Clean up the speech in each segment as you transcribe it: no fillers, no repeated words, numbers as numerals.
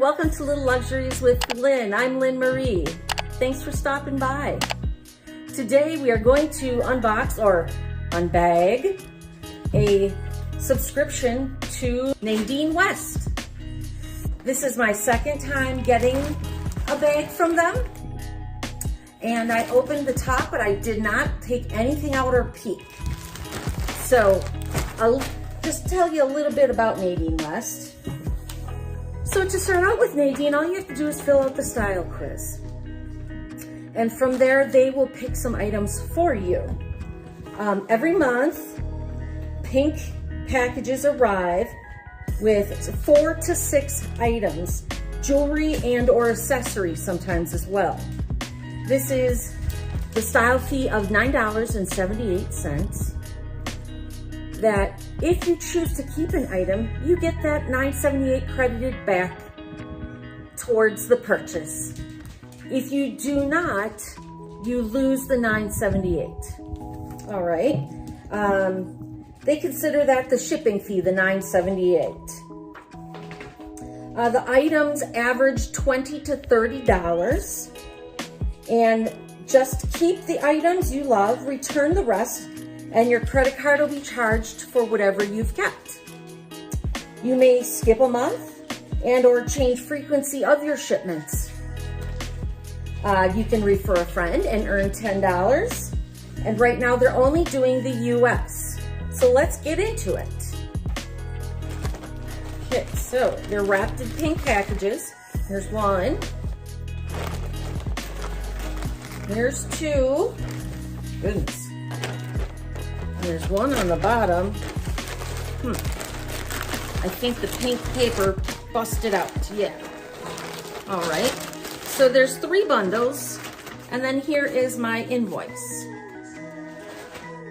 welcome to Little Luxuries with Lynn. I'm Lynn Marie. Thanks for stopping by. Today we are going to unbox or unbag a subscription to Nadine West. This is my second time getting a bag from them. And I opened the top, but I did not take anything out or peek. So I'll just tell you a little bit about Nadine West. So to start out with Nadine, all you have to do is fill out the style quiz. And from there, they will pick some items for you. Every month, pink packages arrive with 4 to 6 items, jewelry and or accessories sometimes as well. This is the style fee of $9.78. That if you choose to keep an item, you get that $9.78 credited back towards the purchase. If you do not, you lose the $9.78. All right. They consider that the shipping fee, the $9.78. The items average $20 to $30. And just keep the items you love, return the rest, and your credit card will be charged for whatever you've kept. You may skip a month and or change frequency of your shipments. You can refer a friend and earn $10. And right now they're only doing the US. So let's get into it. Okay, so they're wrapped in pink packages. Here's one. Here's two. Goodness. There's one on the bottom. I think the pink paper busted out. Yeah. All right. So there's 3 bundles. And then here is my invoice.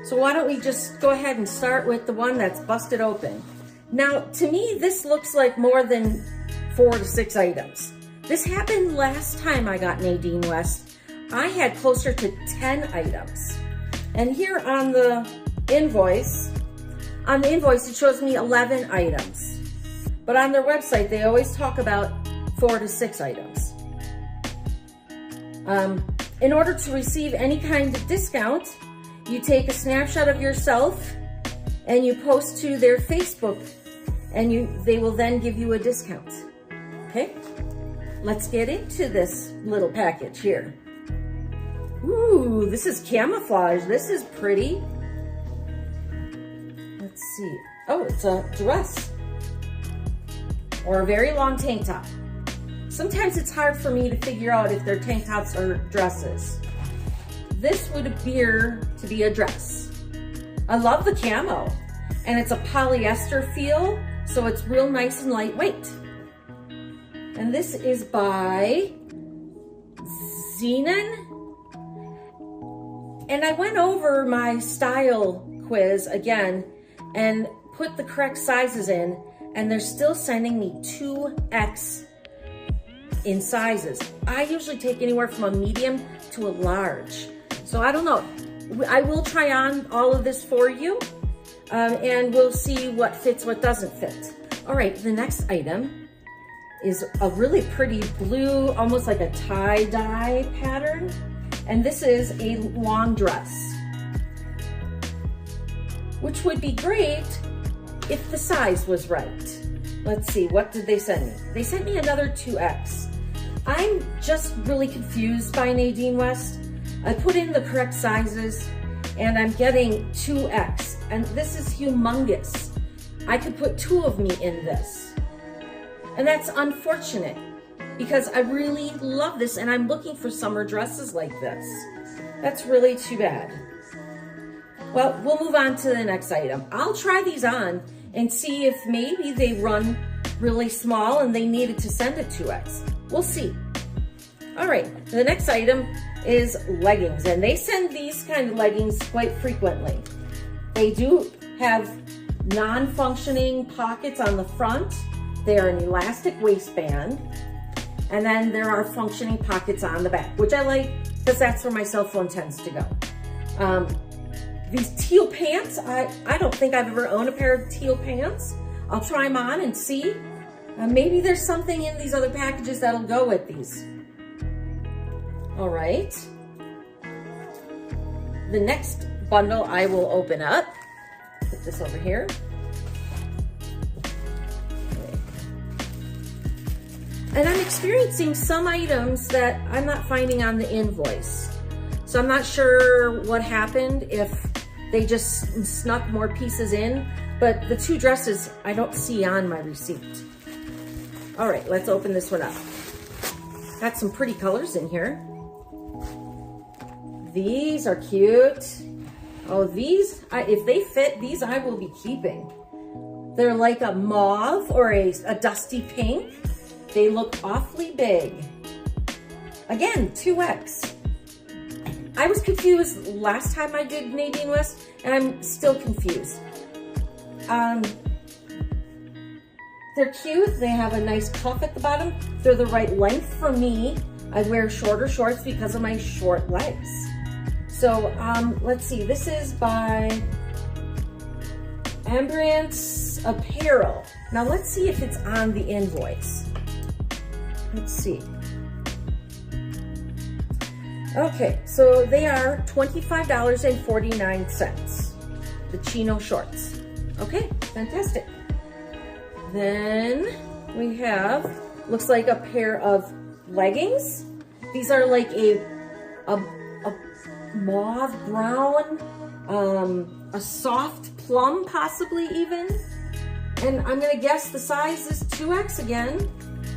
So why don't we just go ahead and start with the one that's busted open. Now, to me, this looks like more than 4 to 6 items. This happened last time I got Nadine West. I had closer to 10 items. And here on the invoice it shows me 11 items. But on their website, they always talk about 4 to 6 items. In order to receive any kind of discount, you take a snapshot of yourself and you post to their Facebook and they will then give you a discount. Okay, let's get into this little package here. Ooh, this is camouflage. This is pretty. Let's see. Oh, it's a dress or a very long tank top. Sometimes it's hard for me to figure out if they're tank tops or dresses. This would appear to be a dress. I love the camo, and it's a polyester feel, so it's real nice and lightweight. And this is by Zenon. And I went over my style quiz again and put the correct sizes in, and they're still sending me 2X in sizes. I usually take anywhere from a medium to a large. So I don't know. I will try on all of this for you, and we'll see what fits, what doesn't fit. All right, the next item is a really pretty blue, almost like a tie-dye pattern. And this is a long dress, which would be great if the size was right. Let's see, what did they send me? They sent me another 2X. I'm just really confused by Nadine West. I put in the correct sizes and I'm getting 2X, and this is humongous. I could put 2 of me in this. And that's unfortunate, because I really love this and I'm looking for summer dresses like this. That's really too bad. Well, we'll move on to the next item. I'll try these on and see if maybe they run really small and they needed to send it 2X. We'll see. All right, the next item is leggings, and they send these kind of leggings quite frequently. They do have non-functioning pockets on the front. They are an elastic waistband. And then there are functioning pockets on the back, which I like because that's where my cell phone tends to go. These teal pants, I don't think I've ever owned a pair of teal pants. I'll try them on and see. Maybe there's something in these other packages that'll go with these. All right. The next bundle I will open up. Put this over here. And I'm experiencing some items that I'm not finding on the invoice. So I'm not sure what happened, if they just snuck more pieces in, but the 2 dresses I don't see on my receipt. All right, let's open this one up. Got some pretty colors in here. These are cute. Oh, these, if they fit, these I will be keeping. They're like a mauve or a dusty pink. They look awfully big. Again, 2X. I was confused last time I did Nadine West, and I'm still confused. They're cute. They have a nice cuff at the bottom. They're the right length for me. I wear shorter shorts because of my short legs. So let's see, this is by Ambrance Apparel. Now let's see if it's on the invoice. Let's see. Okay, so they are $25.49, the chino shorts. Okay, fantastic. Then we have, looks like a pair of leggings. These are like a mauve brown, a soft plum possibly even. And I'm gonna guess the size is 2X again.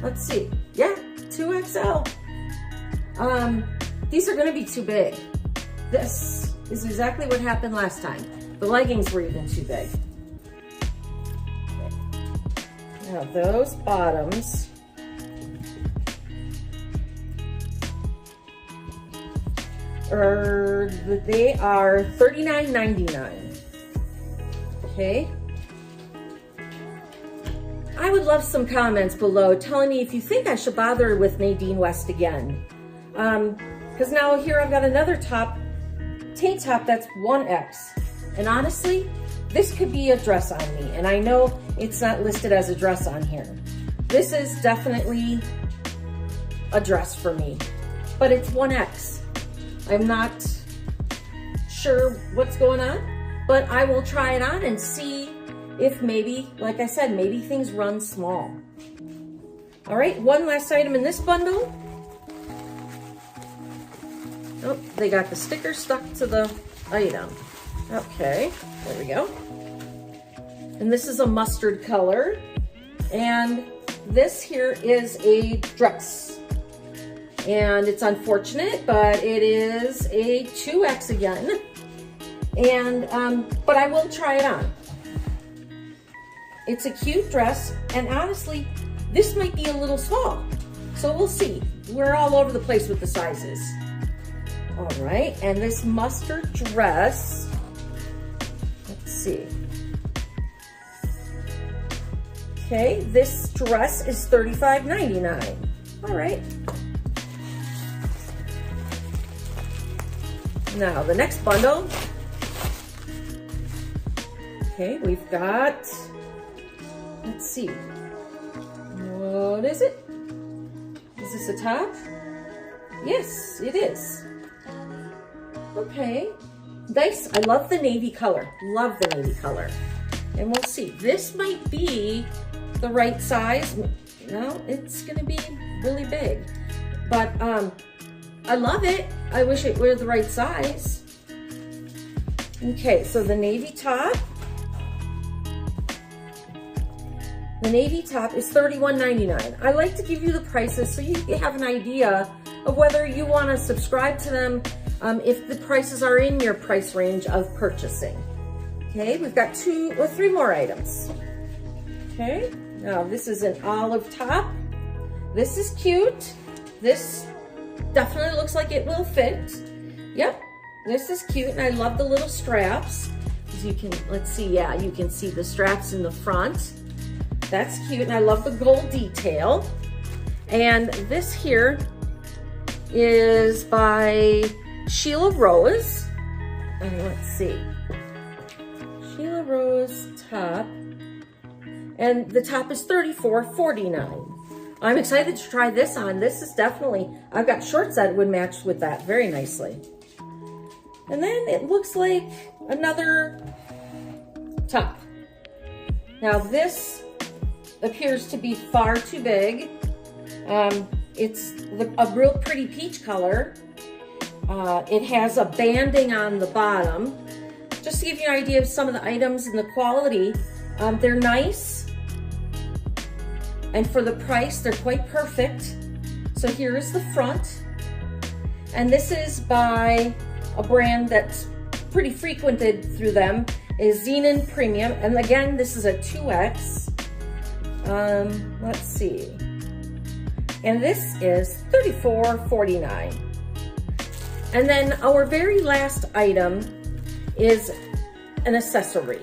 Let's see. Yeah, 2XL. These are gonna be too big. This is exactly what happened last time. The leggings were even too big. Okay. Now those bottoms they are $39.99. Okay. I would love some comments below telling me if you think I should bother with Nadine West again. Because now here I've got another tank top that's 1X. And honestly, this could be a dress on me. And I know it's not listed as a dress on here. This is definitely a dress for me, but it's 1X. I'm not sure what's going on, but I will try it on and see if maybe, like I said, maybe things run small. All right, one last item in this bundle. Oh, they got the sticker stuck to the item. Okay, there we go. And this is a mustard color. And this here is a dress. And it's unfortunate, but it is a 2X again. And, but I will try it on. It's a cute dress, and honestly, this might be a little small. So we'll see. We're all over the place with the sizes. All right, and this mustard dress, let's see. Okay, this dress is $35.99. All right. Now, the next bundle. Okay, we've got, let's see. What is it? Is this a top? Yes, it is. Okay, nice. I love the navy color. Love the navy color. And we'll see. This might be the right size. No, it's gonna be really big. But I love it. I wish it were the right size. Okay, so the navy top. The navy top is $31.99. I like to give you the prices so you have an idea of whether you want to subscribe to them if the prices are in your price range of purchasing. Okay, we've got 2 or 3 more items. Okay, now this is an olive top. This is cute. This definitely looks like it will fit. Yep, this is cute, and I love the little straps. As you can, let's see, yeah, you can see the straps in the front. That's cute, and I love the gold detail. And this here is by Sheila Rose. And let's see. Sheila Rose top. And the top is $34.49. I'm excited to try this on. This is definitely, I've got shorts that would match with that very nicely. And then it looks like another top. Now this appears to be far too big. It's a real pretty peach color. It has a banding on the bottom. Just to give you an idea of some of the items and the quality, they're nice. And for the price, they're quite perfect. So here's the front. And this is by a brand that's pretty frequented through them, is Xenon Premium. And again, this is a 2X. Let's see. And this is $34.49. And then our very last item is an accessory.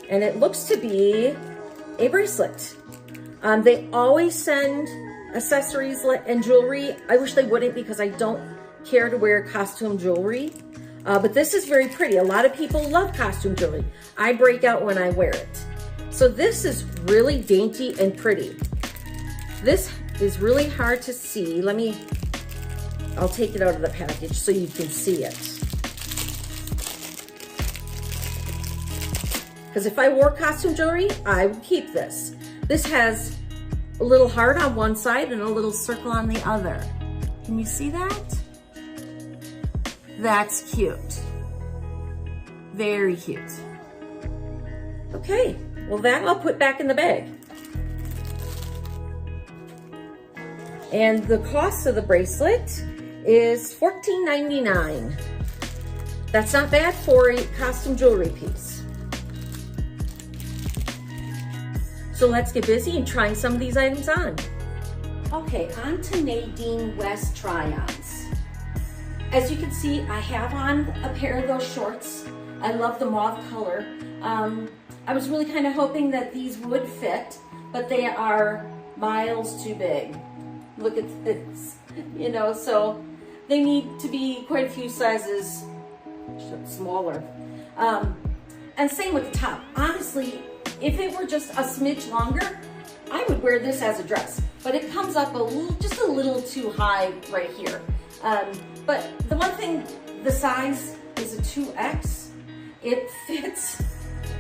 And it looks to be a bracelet. They always send accessories and jewelry. I wish they wouldn't because I don't care to wear costume jewelry. But this is very pretty. A lot of people love costume jewelry. I break out when I wear it. So this is really dainty and pretty. This is really hard to see. I'll take it out of the package so you can see it. Because if I wore costume jewelry, I would keep this. This has a little heart on one side and a little circle on the other. Can you see that? That's cute. Very cute. Okay, well that I'll put back in the bag. And the cost of the bracelet is $14.99. That's not bad for a costume jewelry piece. So let's get busy and trying some of these items on. Okay, on to Nadine West try-ons. As you can see, I have on a pair of those shorts. I love the mauve color. I was really kind of hoping that these would fit, but they are miles too big. Look at this, you know, so they need to be quite a few sizes smaller. And same with the top. Honestly, if it were just a smidge longer, I would wear this as a dress, but it comes up just a little too high right here. But the one thing, the size is a 2X. It fits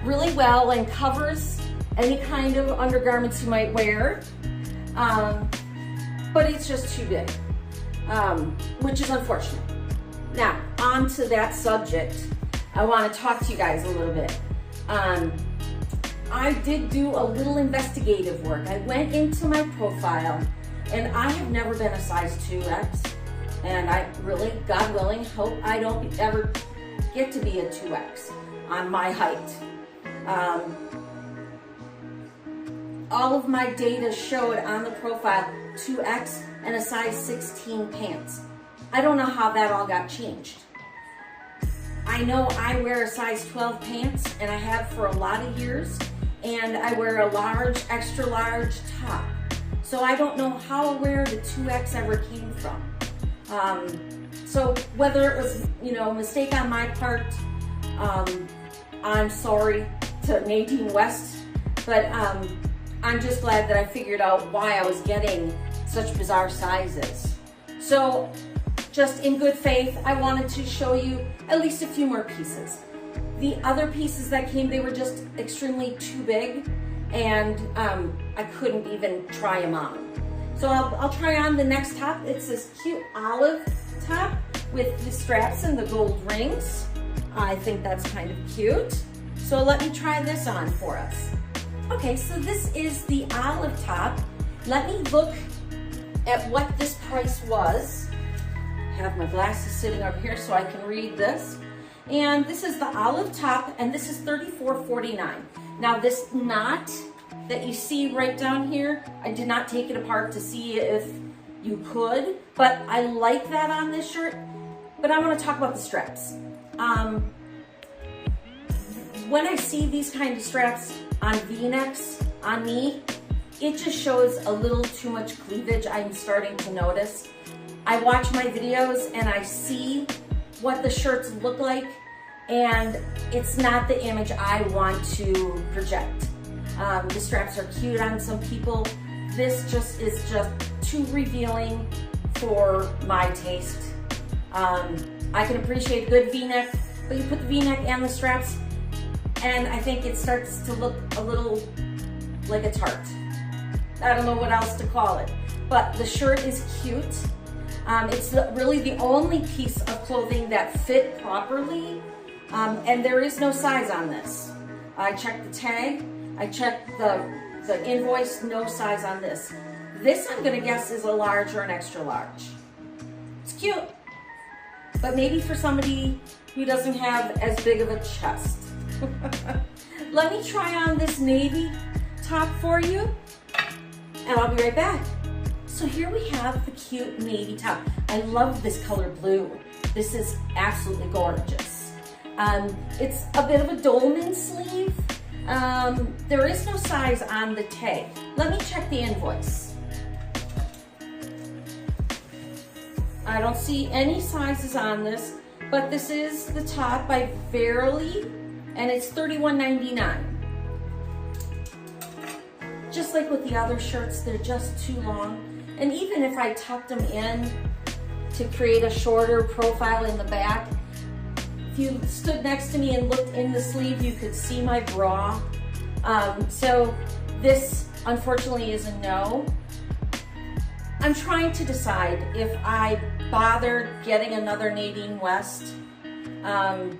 really well and covers any kind of undergarments you might wear, but it's just too big, which is unfortunate. Now, on to that subject, I want to talk to you guys a little bit. I did do a little investigative work. I went into my profile, and I have never been a size 2X, and I really, God willing, hope I don't ever get to be a 2X on my height. All of my data showed on the profile 2X and a size 16 pants. I don't know how that all got changed. I know I wear a size 12 pants, and I have for a lot of years, and I wear a large, extra large top. So I don't know how or where the 2X ever came from. So whether it was, you know, a mistake on my part, I'm sorry to Nadine West, but I'm just glad that I figured out why I was getting such bizarre sizes. So just in good faith, I wanted to show you at least a few more pieces. The other pieces that came, they were just extremely too big, and I couldn't even try them on. So I'll try on the next top. It's this cute olive top with the straps and the gold rings. I think that's kind of cute. So let me try this on for us. Okay, so this is the olive top. Let me look at what this price was. I have my glasses sitting up here so I can read this. And this is the olive top, and this is $34.49. Now this knot that you see right down here, I did not take it apart to see if you could, but I like that on this shirt. But I want to talk about the straps. When I see these kind of straps on V-necks on me, it just shows a little too much cleavage. I'm starting to notice. I watch my videos and I see what the shirts look like, and it's not the image I want to project. The straps are cute on some people. This just is just too revealing for my taste. I can appreciate a good V-neck, but you put the V-neck and the straps, and I think it starts to look a little like a tart. I don't know what else to call it, but the shirt is cute. It's really the only piece of clothing that fit properly, and there is no size on this. I checked the tag, I checked the invoice, no size on this. This, I'm gonna guess, is a large or an extra large. It's cute, but maybe for somebody who doesn't have as big of a chest. Let me try on this navy top for you, and I'll be right back. So here we have the cute navy top. I love this color blue. This is absolutely gorgeous. It's a bit of a dolman sleeve. There is no size on the tag. Let me check the invoice. I don't see any sizes on this, but this is the top by Verily, and it's $31.99. Just like with the other shirts, they're just too long. And even if I tucked them in to create a shorter profile in the back, if you stood next to me and looked in the sleeve, you could see my bra. So this, unfortunately, is a no. I'm trying to decide if I bother getting another Nadine West. I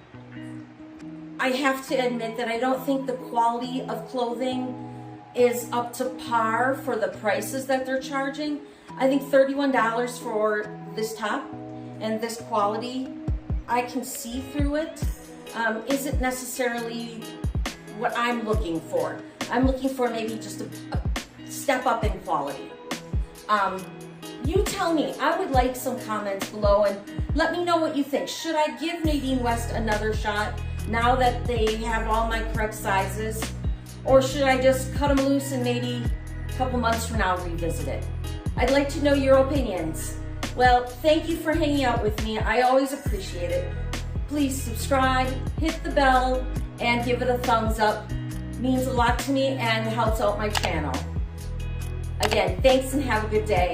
have to admit that I don't think the quality of clothing is up to par for the prices that they're charging. I think $31 for this top and this quality, I can see through it, isn't necessarily what I'm looking for. I'm looking for maybe just a step up in quality. You tell me. I would like some comments below and let me know what you think. Should I give Nadine West another shot now that they have all my correct sizes? Or should I just cut them loose and maybe a couple months from now revisit it? I'd like to know your opinions. Well, thank you for hanging out with me. I always appreciate it. Please subscribe, hit the bell, and give it a thumbs up. It means a lot to me and helps out my channel. Again, thanks and have a good day.